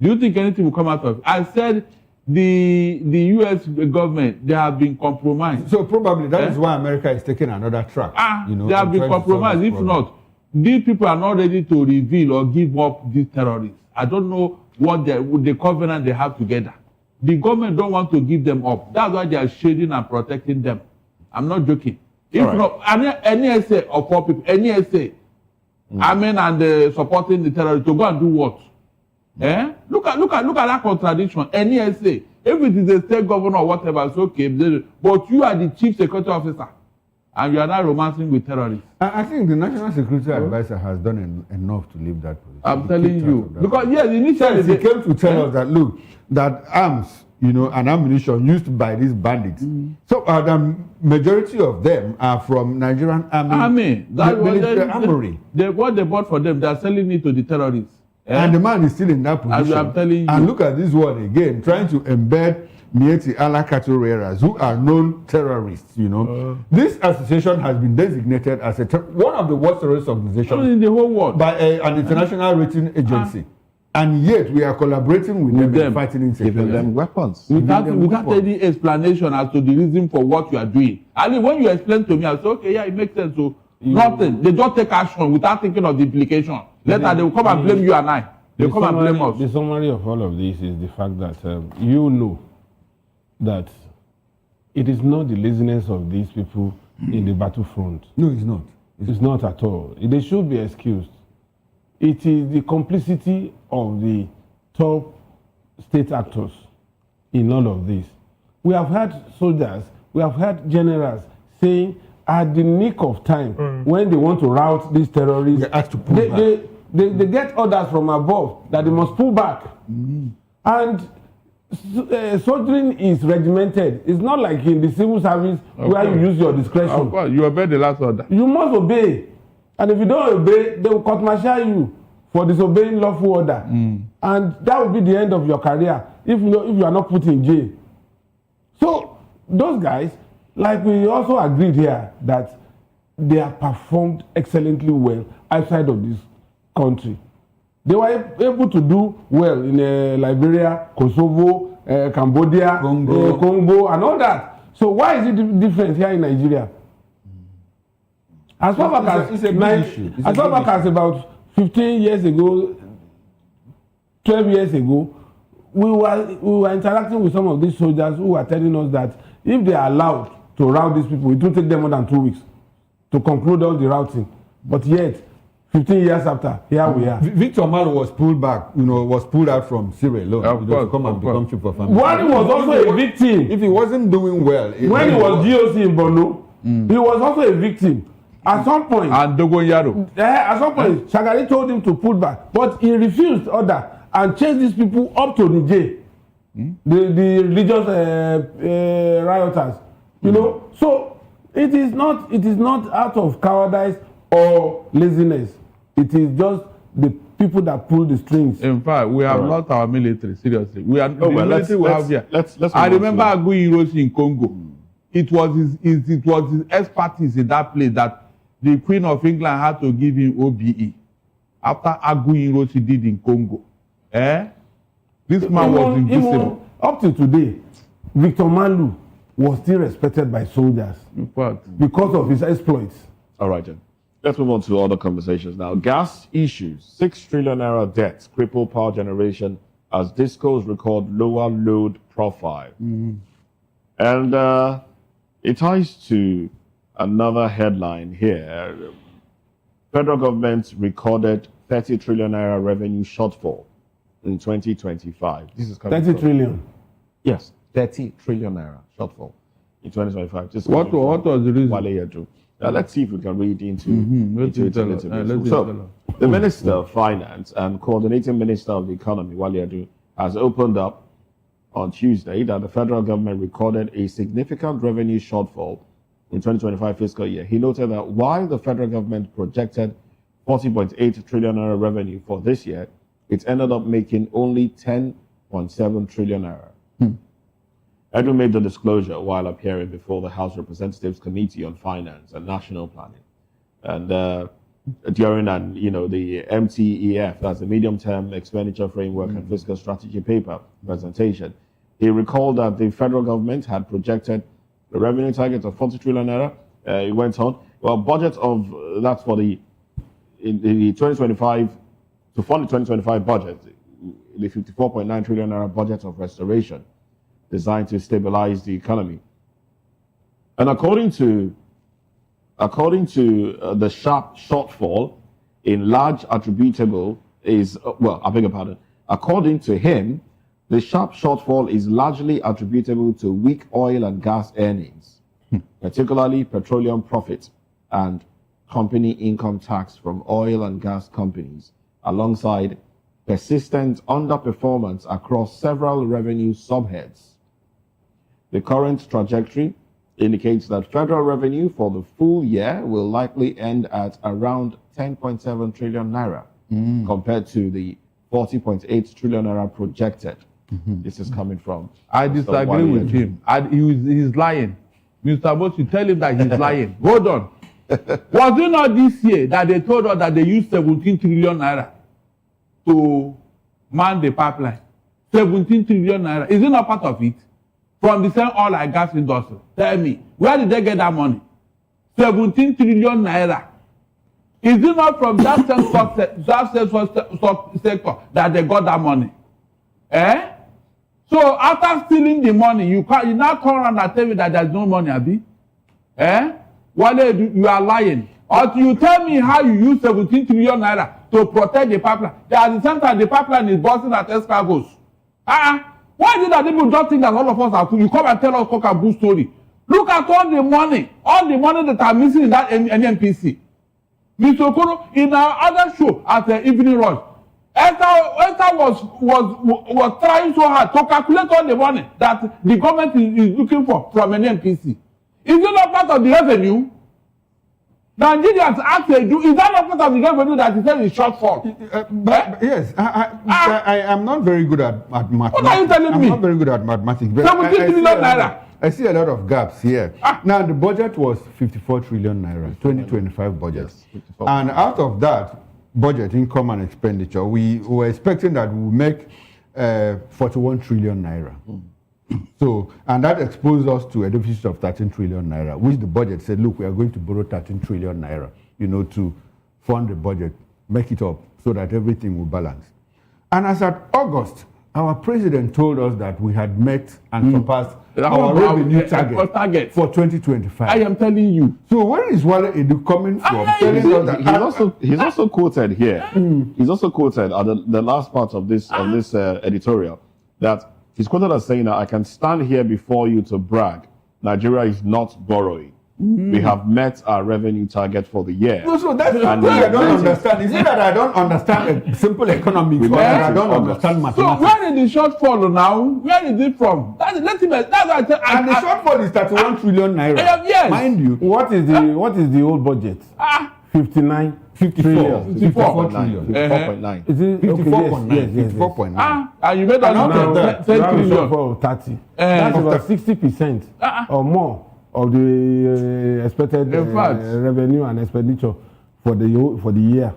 S8: Do you think anything will come out of it? I said the US government, they have been compromised.
S7: So probably that is why America is taking another track.
S8: They have been compromised. If not, these people are not ready to reveal or give up these terrorists. I don't know what the covenant they have together. The government don't want to give them up. That's why they are shading and protecting them. I'm not joking. If not, any essay of poor people, any essay, and supporting the terrorists to go and do what? Look at that contradiction. Any essay, if it is a state governor or whatever, it's okay. But you are the chief security officer, and you are not romancing with terrorists.
S7: I think the National Security Advisor has done enough to leave that position.
S8: I'm telling you, because initially
S7: he came to tell us that look, that arms, and ammunition used by these bandits. So the majority of them are from Nigerian army. Armory.
S8: What they bought for them, they are selling it to the terrorists.
S7: And the man is still in that position.
S8: I'm telling you.
S7: And look at this one again, trying to embed Mieti Ala cattle rearers, who are known terrorists. This association has been designated as one of the worst terrorist organizations
S8: in the whole world
S7: by an international rating agency. And yet we are collaborating with them and fighting insecurity.
S5: Giving them weapons.
S8: Without any explanation as to the reason for what you are doing. I mean, when you explain to me, I say, okay, yeah, it makes sense. So nothing. They don't take action without thinking of the implication. Later they will come and blame you and I. They will come and blame us.
S6: The summary of all of this is the fact that you know that it is not the laziness of these people in the battlefront.
S7: No, it's not.
S6: It's not at all. They should be excused. It is the complicity of the top state actors in all of this. We have had soldiers, we have had generals saying at the nick of time, when they want to rout these terrorists,
S7: they have to pull back.
S6: They get orders from above that they must pull back. And soldiering is regimented. It's not like in the civil service where you use your discretion.
S8: Of course, you obey the last order.
S6: You must obey. And if you don't obey, they will court-martial you for disobeying lawful order. And that will be the end of your career if you are not put in jail. So those guys, like we also agreed here, that they have performed excellently well outside of this country. They were able to do well in Liberia, Kosovo, Cambodia, Congo, and all that. So why is it different here in Nigeria? As far back as about 15 years ago, 12 years ago, we were interacting with some of these soldiers who were telling us that if they are allowed to rout these people, it will take them more than 2 weeks to conclude all the routing. But yet, 15 years after, here we are.
S7: Victor Malo was pulled back, was pulled out from Sierra Leone to come and become chief of army.
S6: Buhari was also a victim.
S7: If he wasn't doing well,
S6: when he was GOC in Borno, he was also a victim. At some point,
S8: and Dogon
S6: at some point, Shagari told him to pull back, but he refused order and chased these people up to Niger, the religious rioters. So it is not out of cowardice or laziness. It is just the people that pull the strings.
S8: In fact, we have lost our military, seriously. We are
S5: let's
S8: I remember Agu Hiroshi in Congo. It was his expertise in that place that the Queen of England had to give him OBE after Agu Hiroshi did in Congo. This man was invisible.
S6: Up to today, Victor Malu was still respected by soldiers because of his exploits.
S5: All right, then. Let's move on to other conversations now. Gas issues. 6 trillion naira debts cripple power generation as discos record lower load profile. And it ties to another headline here. Federal government recorded 30 trillion naira revenue shortfall in 2025. This is coming
S6: 30
S5: from-
S6: trillion.
S5: Yes, 30 trillion naira shortfall in 2025. This is
S8: What
S5: coming
S8: was
S5: from
S8: the reason?
S5: Wale Yadu. Now let's see if we can read into,
S8: Let's
S5: into it a
S8: tell
S5: little
S8: us.
S5: bit.
S8: Let's
S5: So,
S8: tell us.
S5: the Minister of Finance and Coordinating Minister of the Economy, Wale Yadu, has opened up on Tuesday that the federal government recorded a significant revenue shortfall in 2025 fiscal year. He noted that while the federal government projected 40.8 trillion naira revenue for this year, it ended up making only 10.7 trillion naira. Edu made the disclosure while appearing before the House Representatives Committee on Finance and National Planning, and during the MTEF, that's the Medium-Term Expenditure Framework and Fiscal Strategy paper presentation. He recalled that the federal government had projected the revenue target of 40 trillion naira. It went on. Well, budget of that's for the 2025 to fund the 2025 budget, the 54.9 trillion naira budget of restoration, designed to stabilize the economy. And according to the sharp shortfall in large attributable is, I beg your pardon, according to him, the sharp shortfall is largely attributable to weak oil and gas earnings, particularly petroleum profit and company income tax from oil and gas companies, alongside persistent underperformance across several revenue subheads. The current trajectory indicates that federal revenue for the full year will likely end at around 10.7 trillion naira compared to the 40.8 trillion naira projected. This is coming from.
S8: I disagree with him. He's lying. Mr. Bosu, tell him that he's lying. Hold on. Was it not this year that they told us that they used 17 trillion naira to man the pipeline? 17 trillion naira. Is it not part of it? From the same oil and gas industry. Tell me, where did they get that money? 17 trillion naira. Is it not from that sector that they got that money? Eh? So after stealing the money, you now turn around and tell me that there's no money, Abi? Eh? Wale, you are lying. Or you tell me how you use 17 trillion naira to protect the pipeline. At the same time, the pipeline is busting at escargots. Why is it that people just think that all of us are cool? You come and tell us cock and bull story. Look at all the money that are missing in that NNPC. Mr. Okoro, in our other show at the Evening Rush, Esther was trying so hard to calculate all the money that the government is looking for from NNPC. Is it not part of the revenue? Nigerians actually do. Is that not part of the revenue that is said is shortfall?
S7: Yes, I am not very good at mathematics.
S8: What are you telling me?
S7: I'm not very good at mathematics.
S8: 17 trillion naira.
S7: I see a lot of gaps here. Now, the budget was 54 trillion naira, 2025 budget.
S5: Yes, 54.
S7: And out of that budget, income and expenditure, we were expecting that we would make 41 trillion naira. So, and that exposed us to a deficit of 13 trillion naira, which the budget said, look, we are going to borrow 13 trillion naira, to fund the budget, make it up so that everything will balance. And as at August, our president told us that we had met and surpassed our revenue target for 2025.
S8: I am telling you.
S7: So where is Wale Edu coming from? Telling us that
S5: He's also quoted here. He's also quoted at the last part of this editorial that he's quoted as saying that I can stand here before you to brag. Nigeria is not borrowing. We have met our revenue target for the year.
S7: No, so that's what I don't understand. Is it that I don't understand simple economics or that I don't understand mathematics?
S8: So where is the shortfall now? Where is it from? That's what I tell.
S7: And the shortfall is 31 trillion naira.
S8: Yes.
S7: Mind you.
S6: What is the old budget? 54 trillion.
S7: 54 trillion.
S5: 54.9.
S6: Is it
S7: 54.9.
S6: Yes.
S7: 54.9.
S8: And you made us
S6: Now,
S8: 10
S6: trillion.
S8: trillion.
S6: 30. That's about 60% or more of the expected revenue and expenditure for the year.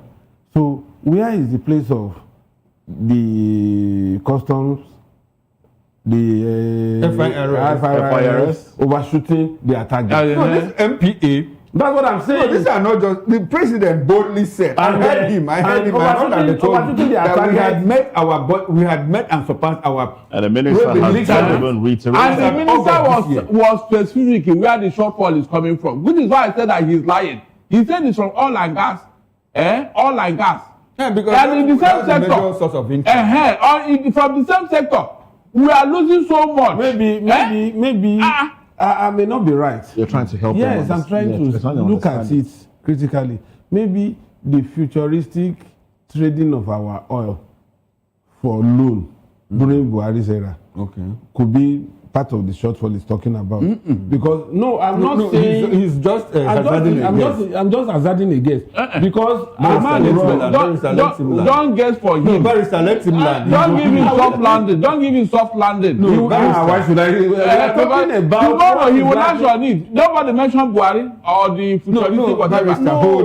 S6: So where is the place of the customs, the FIRS overshooting their target?
S7: So this MPA.
S6: That's what I'm saying.
S7: No, these are not just the president boldly said. I heard him. I know that they told him that we had met and surpassed our.
S5: And the minister has even reiterated.
S8: And the minister was specific where the shortfall is coming from, which is why I said that he's lying. He said it's from oil and gas, oil and gas.
S7: Yeah, because
S8: and in the same
S7: that's a
S8: sector,
S7: major source of income.
S8: from the same sector, we are losing so much.
S6: Maybe I may not be right.
S5: You're trying to help
S6: Yes,
S5: them.
S6: I'm trying to look at it critically. Maybe the futuristic trading of our oil for loan during Buhari's era could be part of the shortfall he's talking about. Because I'm not saying
S7: he's just hazarding a guess.
S6: I'm just hazarding a guess because
S8: don't guess for him.
S7: No, Barrister, let him land.
S8: Don't give him soft landing. Don't give him soft landing.
S7: No,
S6: why should I? We're talking about
S8: tomorrow he will answer on it. Nobody mentioned Buhari or the futuristic whatever.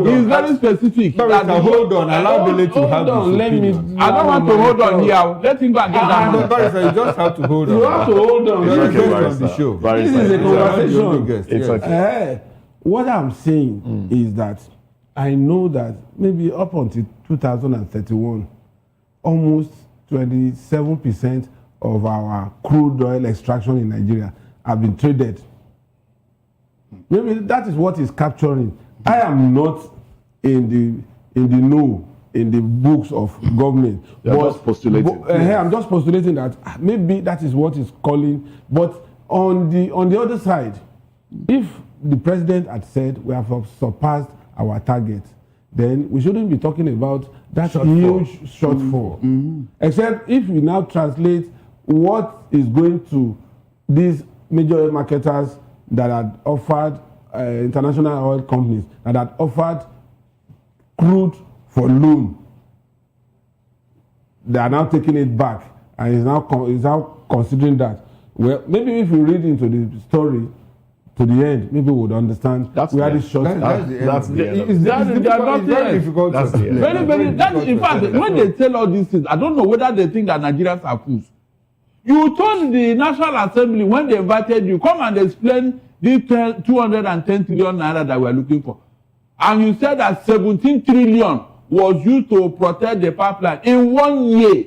S8: He's very specific.
S7: Barrister, hold on. Allow Billy to have his opinion.
S8: I don't want to hold on here. Let him go and get that.
S7: Barrister, you just have to hold on.
S6: You have to hold on.
S7: You're a guest on the show.
S6: This is a conversation.
S5: It's okay.
S6: What I'm saying is that I know that maybe up until 2031, almost 27% of our crude oil extraction in Nigeria have been traded. Maybe that is what is capturing. I am not in the know in the books of government.
S5: Just postulating.
S6: I'm just postulating that maybe that is what is calling. But on the other side, if the president had said we have surpassed our target, then we shouldn't be talking about that huge shortfall. Except if we now translate what is going to these major oil marketers that had offered international oil companies that had offered crude for loan. They are now taking it back and is now considering that. Well, maybe if we read into the story to the end, maybe we would understand where this short.
S7: That's the end. It's very difficult to explain.
S8: In fact, when they tell all these things, I don't know whether they think that Nigerians are fools. You told the National Assembly when they invited you, come and explain the 210 trillion naira that we are looking for. And you said that 17 trillion was used to protect the pipeline in 1 year.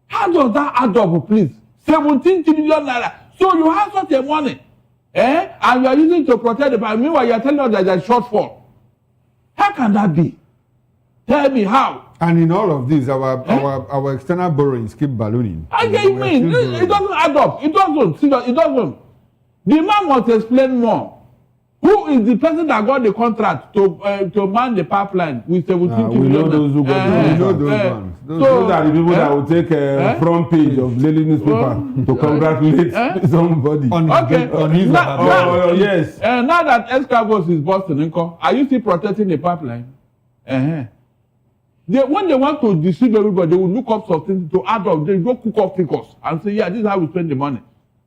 S8: How does that add up, please? 17 trillion naira. So you have such a money, and you are using to protect the pipeline. Meanwhile, you are telling us that there is shortfall. How can that be? Tell me how.
S7: And in all of this, our external borrowings keep ballooning.
S8: I mean, it doesn't add up. It doesn't. It doesn't. The man must explain more. Who is the person that got the contract to man the pipeline with 17 trillion?
S6: We know those who got
S7: those ones.
S6: Those are the people that will take a front page of daily newspaper to congratulate somebody.
S7: On his
S6: yes.
S8: Now that Escravos is busting, are you still protecting the pipeline? When they want to deceive everybody, they will look up something to add up. They go cook up figures and say, yeah, this is how we spend the money.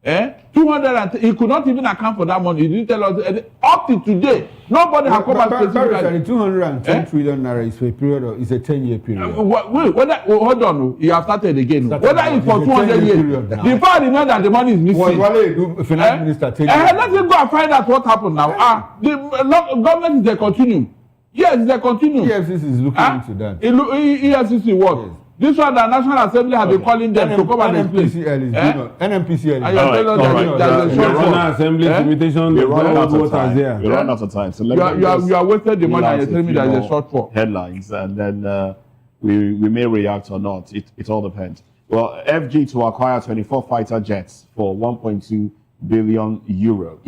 S8: 200, he could not even account for that money. He didn't tell us. Up to today, nobody has come back specifically.
S7: 210 trillion naira is a period of, it's a 10-year period.
S8: Hold on, you have started again. Whether it's for 200 years, before I remember that the money is missing.
S7: Wale, finance minister,
S8: let's go and find out what happened now. The government is a continuum. Yes, it's a continuum.
S7: EFCC is looking into that.
S8: EFCC what? Yes. This one, the National Assembly have been calling them to come and explain.
S7: NMPCL is
S8: doing the
S6: National Assembly limitation.
S5: We're running out of time. We're running out of time. So
S8: you are wasted the money and you're telling me that there's a shortfall.
S5: Headlines, and then we may react or not. It all depends. Well, FG to acquire 24 fighter jets for 1.2 billion euro.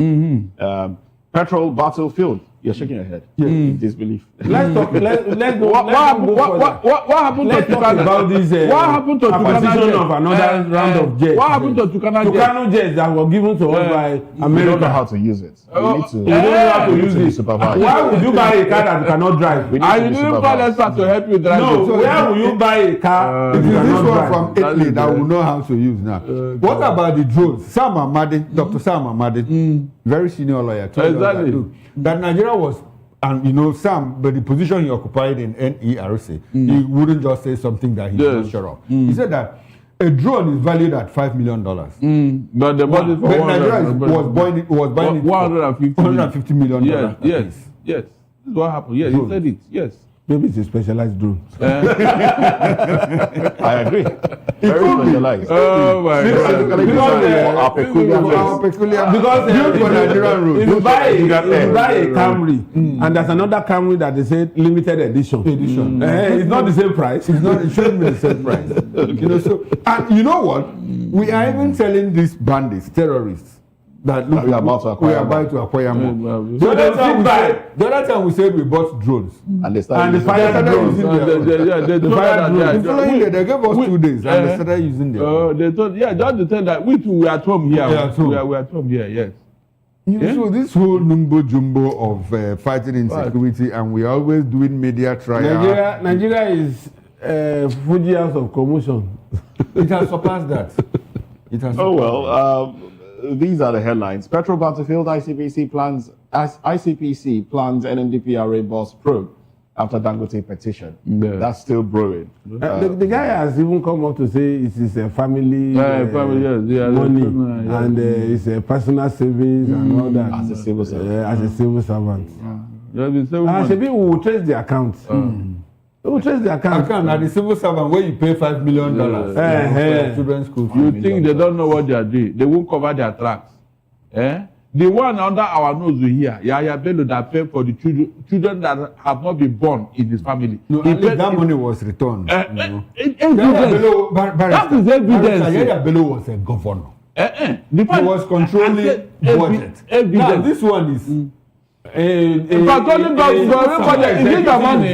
S5: Petrol battlefield. You're shaking your head. Yeah. In disbelief.
S6: Let's talk. Let's go.
S8: What happened to Tukana?
S6: About this
S8: what happened to
S6: acquisition of another round of jets?
S8: What happened to Tukana jets?
S6: Tukano jets that were given to us by America.
S5: We don't know how to use it. We need to.
S6: We don't know how to use it. Why would you buy a car that you cannot drive?
S8: And you didn't call experts to help you drive.
S6: No. So where will you buy a car?
S7: It is this one from Italy that we know how to use now. What about the drones? Sam Amade, Dr. Sam Amade, very senior lawyer, told us that Nigeria was. And you know, Sam, but the position he occupied in NERC, he wouldn't just say something that he's not sure of. He said that a drone is valued at $5 million.
S8: But the body for
S7: Nigeria was buying it for $150 million.
S8: Yes. This is what happened. Yes, he said it. Yes.
S6: Maybe it's a specialized drone.
S5: I agree. Very specialized.
S8: Oh my God.
S6: Because if you buy a Camry and there's another Camry that they say limited edition. It's not the same price.
S7: It shouldn't be the same price. So, and you know what? We are even telling these bandits, terrorists, that look,
S5: we are about to acquire
S7: more.
S6: The
S7: other time we said we bought drones.
S5: And they started
S6: fired drones.
S8: They fired drones.
S7: They gave us 2 days and they started using them.
S8: They told, just to tell that we at home here. We are at home here, yes.
S7: So this whole numbo jumbo of fighting insecurity, and we are always doing media trial.
S6: Nigeria is Fuji house of commotion.
S7: It has surpassed that.
S5: These are the headlines. Petrol Battlefield ICPC plans NMDPRA boss probe after Dangote petition.
S8: Yeah.
S5: That's still brewing.
S6: The guy has even come up to say it is a family money and it's a personal savings and all that.
S5: As a civil servant.
S6: We will trace the account. We will trace the account.
S7: At the civil servant where you pay $5 million for children's school.
S8: You think they don't know what they are doing? They won't cover their tracks. The one under our nose here, Yaya Bello, that paid for the children that have not been born in his family.
S7: No, at least that money was returned.
S8: That is evidence.
S7: Yaya Bello was a governor.
S8: He
S7: was controlling budget. Now this one is.
S8: Controlling budget. Is it your money?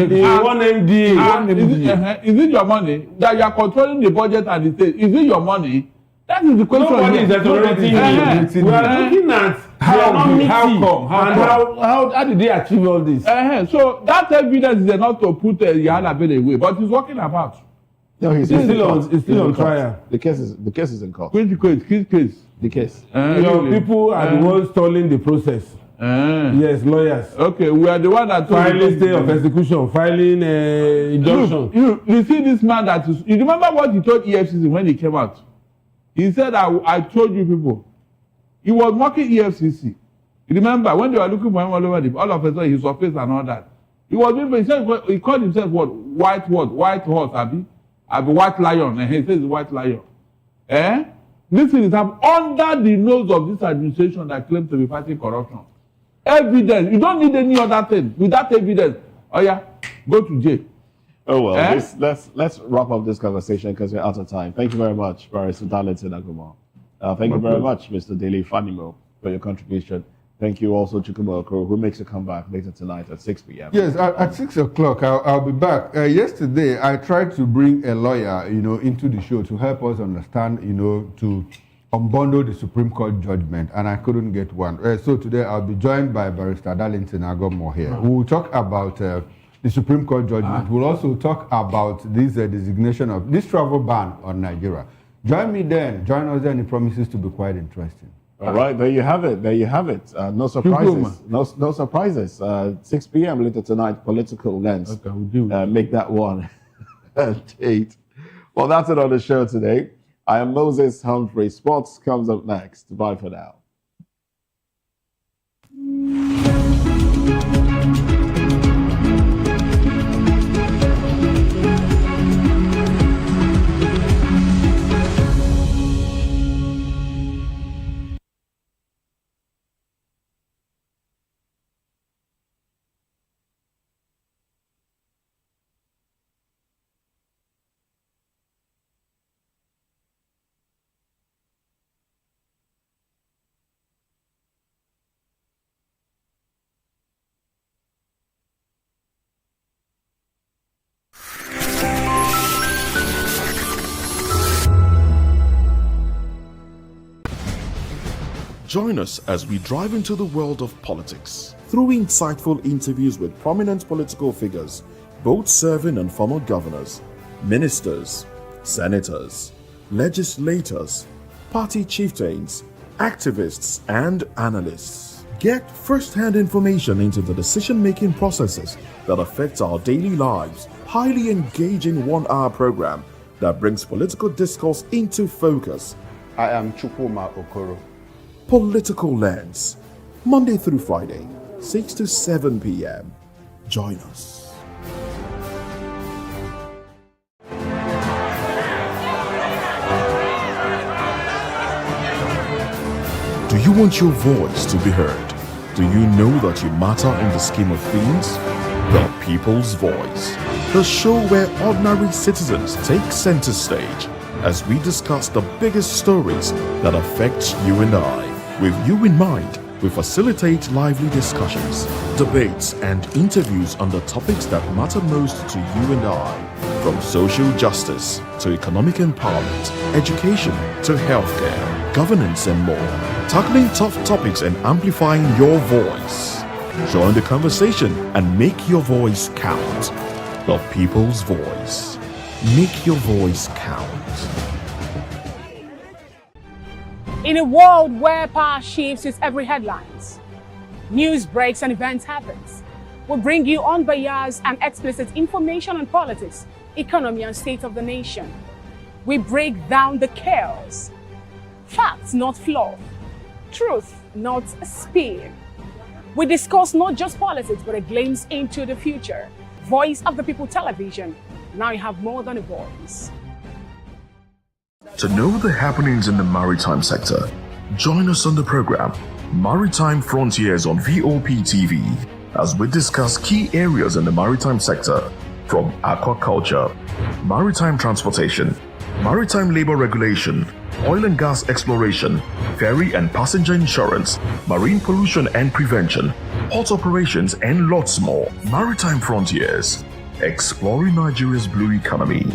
S8: Is it your money that you are controlling the budget and the state? Is it your money? That is the question.
S6: Nobody is exonerating you. We are looking at how did they achieve all this?
S8: So that evidence is enough to put Yahya Bello away, but he's walking about.
S5: No, he's
S6: still on trial.
S5: The case is in court.
S8: Which case?
S5: The case.
S6: People are the ones stalling the process. Yes, lawyers.
S8: Okay, we are the one that
S6: filing stay of execution, filing injunction.
S8: You see this man that is. You remember what he told EFCC when he came out? He said, I told you people. He was mocking EFCC. You remember when they were looking for him all over all of a sudden he surfaced and all that. He called himself what? White horse, Abi white lion. And he says white lion. This thing is under the nose of this administration that claims to be fighting corruption. Evidence. You don't need any other thing. With that evidence, go to jail.
S5: Oh well, let's wrap up this conversation because we're out of time. Thank you very much, Barrister Darlington Aguma. Thank you very much, Mr. Dele Fanimo, for your contribution. Thank you also, Chukwuma Okoro, who makes a comeback later tonight at 6 p.m.
S7: Yes, at 6 o'clock, I'll be back. Yesterday, I tried to bring a lawyer, into the show to help us understand, to unbundle the Supreme Court judgment, and I couldn't get one. So today, I'll be joined by Barrister Darlington Aguma here. We will talk about the Supreme Court judgment. We'll also talk about this designation of this travel ban on Nigeria. Join me then. Join us then. It promises to be quite interesting.
S5: All right, there you have it. No surprises. No surprises. 6 p.m. later tonight, Political Lens.
S8: Okay, we'll do.
S5: Make that one date. Well, that's it on the show today. I am Moses Humphrey. Sports comes up next. Bye for now.
S1: Join us as we drive into the world of politics through insightful interviews with prominent political figures, both serving and former governors, ministers, senators, legislators, party chieftains, activists, and analysts. Get first-hand information into the decision-making processes that affect our daily lives. Highly engaging one-hour program that brings political discourse into focus.
S3: I am Chukwuma Okoro.
S1: Political Lens, Monday through Friday, 6 to 7 p.m. Join us. you want your voice to be heard? Do you know that you matter in the scheme of things? The People's Voice, the show where ordinary citizens take center stage as we discuss the biggest stories that affect you and I. With you in mind, we facilitate lively discussions, debates, and interviews on the topics that matter most to you and I, from social justice to economic empowerment, education to healthcare, governance, and more, tackling tough topics and amplifying your voice. Join the conversation and make your voice count. The People's Voice. Make your voice count.
S9: In a world where power shifts with every headlines, news breaks and events happens, we bring you unbiased and explicit information on politics, economy, and state of the nation. We break down the chaos. Facts, not fluff. Truth, not spin. We discuss not just politics, but a glimpse into the future. Voice of the People Television. Now you have more than a voice.
S1: To know the happenings in the maritime sector, join us on the program Maritime Frontiers on VOP TV as we discuss key areas in the maritime sector from aquaculture, maritime transportation, maritime labor regulation, oil and gas exploration, ferry and passenger insurance, marine pollution and prevention, port operations, and lots more. Maritime Frontiers, exploring Nigeria's blue economy.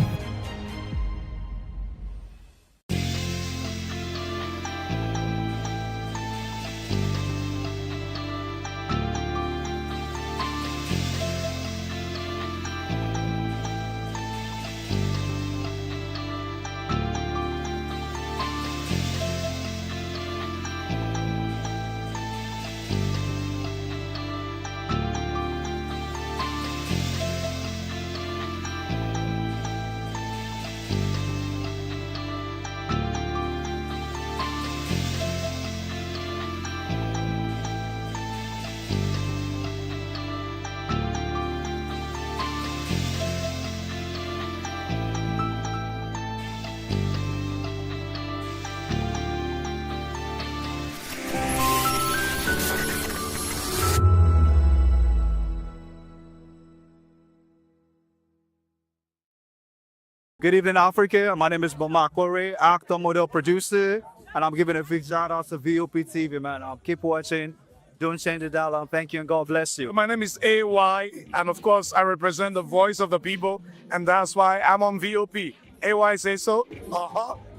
S10: Good evening, Africa. My name is Bamakore, actor, model, producer, and I'm giving a big shout out to VOP TV, man. Keep watching. Don't change the dial. Thank you and God bless you.
S11: My name is AY, and of course, I represent the voice of the people, and that's why I'm on VOP. AY say so.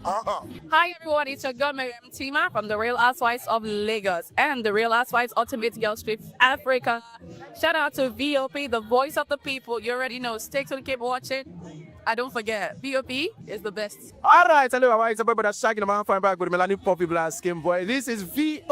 S12: Hi everyone, it's your girl Miriam Tima from The Real Housewives of Lagos and The Real Housewives Ultimate Girls Trip Africa. Shout out to VOP, the voice of the people. You already know. Stay tuned, keep watching. And don't forget, VOP is the best.
S10: All right, hello, it's a boy, but I'm shaking the man, fine back with Melanie Poppy Black Skin Boy. This is VOP.